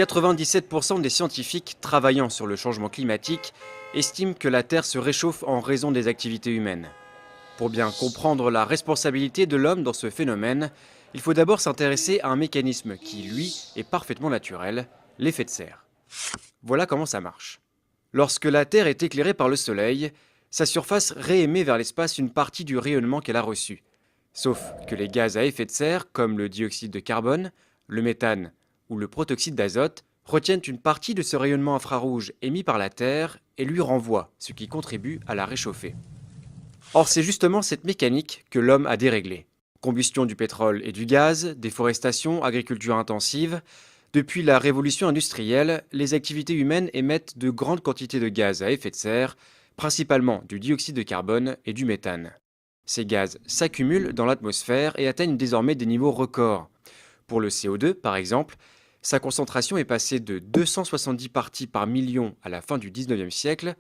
97% des scientifiques travaillant sur le changement climatique estiment que la Terre se réchauffe en raison des activités humaines. Pour bien comprendre la responsabilité de l'homme dans ce phénomène, il faut d'abord s'intéresser à un mécanisme qui, lui, est parfaitement naturel, l'effet de serre. Voilà comment ça marche. Lorsque la Terre est éclairée par le Soleil, sa surface réémet vers l'espace une partie du rayonnement qu'elle a reçu. Sauf que les gaz à effet de serre, comme le dioxyde de carbone, le méthane ou le protoxyde d'azote, retiennent une partie de ce rayonnement infrarouge émis par la Terre et lui renvoient, ce qui contribue à la réchauffer. Or, c'est justement cette mécanique que l'homme a déréglée. Combustion du pétrole et du gaz, déforestation, agriculture intensive. Depuis la révolution industrielle, les activités humaines émettent de grandes quantités de gaz à effet de serre, principalement du dioxyde de carbone et du méthane. Ces gaz s'accumulent dans l'atmosphère et atteignent désormais des niveaux records. Pour le CO2, par exemple, sa concentration est passée de 270 parties par million à la fin du 19e siècle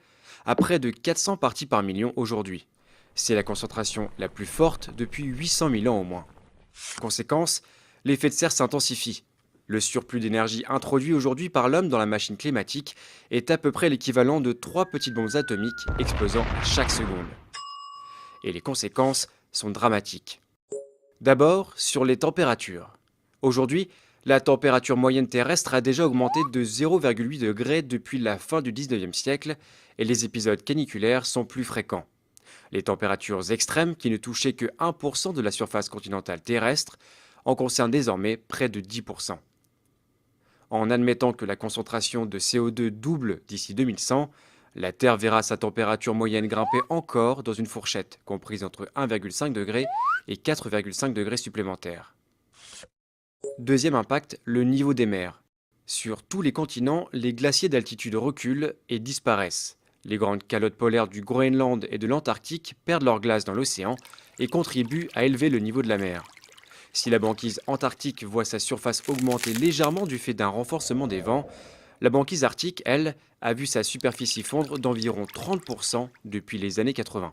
à près de 400 parties par million aujourd'hui. C'est la concentration la plus forte depuis 800 000 ans au moins. Conséquence, l'effet de serre s'intensifie. Le surplus d'énergie introduit aujourd'hui par l'homme dans la machine climatique est à peu près l'équivalent de 3 petites bombes atomiques explosant à chaque seconde. Et les conséquences sont dramatiques. D'abord, sur les températures. Aujourd'hui, la température moyenne terrestre a déjà augmenté de 0,8 degrés depuis la fin du 19e siècle et les épisodes caniculaires sont plus fréquents. Les températures extrêmes, qui ne touchaient que 1% de la surface continentale terrestre, en concernent désormais près de 10%. En admettant que la concentration de CO2 double d'ici 2100, la Terre verra sa température moyenne grimper encore dans une fourchette comprise entre 1,5 degré et 4,5 degrés supplémentaires. Deuxième impact, le niveau des mers. Sur tous les continents, les glaciers d'altitude reculent et disparaissent. Les grandes calottes polaires du Groenland et de l'Antarctique perdent leur glace dans l'océan et contribuent à élever le niveau de la mer. Si la banquise antarctique voit sa surface augmenter légèrement du fait d'un renforcement des vents, la banquise arctique, elle, a vu sa superficie fondre d'environ 30% depuis les années 80.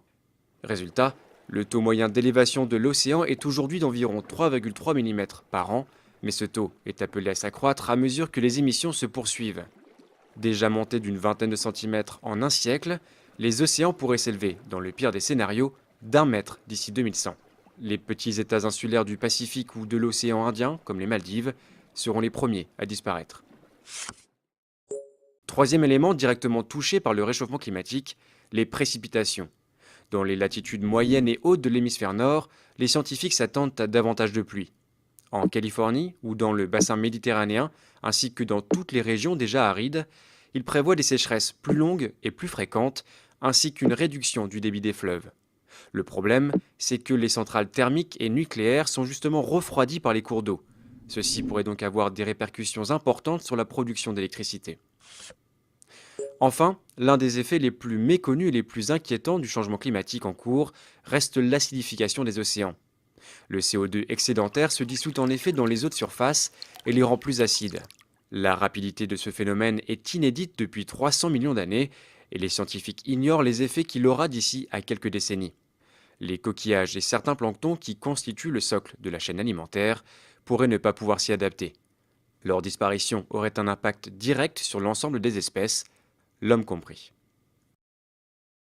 Résultat, le taux moyen d'élévation de l'océan est aujourd'hui d'environ 3,3 mm par an, mais ce taux est appelé à s'accroître à mesure que les émissions se poursuivent. Déjà montés d'une vingtaine de centimètres en un siècle, les océans pourraient s'élever, dans le pire des scénarios, d'1 mètre d'ici 2100. Les petits États insulaires du Pacifique ou de l'océan Indien, comme les Maldives, seront les premiers à disparaître. Troisième élément directement touché par le réchauffement climatique, les précipitations. Dans les latitudes moyennes et hautes de l'hémisphère nord, les scientifiques s'attendent à davantage de pluie. En Californie ou dans le bassin méditerranéen, ainsi que dans toutes les régions déjà arides, ils prévoient des sécheresses plus longues et plus fréquentes, ainsi qu'une réduction du débit des fleuves. Le problème, c'est que les centrales thermiques et nucléaires sont justement refroidies par les cours d'eau. Ceci pourrait donc avoir des répercussions importantes sur la production d'électricité. Enfin, l'un des effets les plus méconnus et les plus inquiétants du changement climatique en cours reste l'acidification des océans. Le CO2 excédentaire se dissout en effet dans les eaux de surface et les rend plus acides. La rapidité de ce phénomène est inédite depuis 300 millions d'années et les scientifiques ignorent les effets qu'il aura d'ici à quelques décennies. Les coquillages et certains planctons qui constituent le socle de la chaîne alimentaire pourraient ne pas pouvoir s'y adapter. Leur disparition aurait un impact direct sur l'ensemble des espèces, l'homme compris.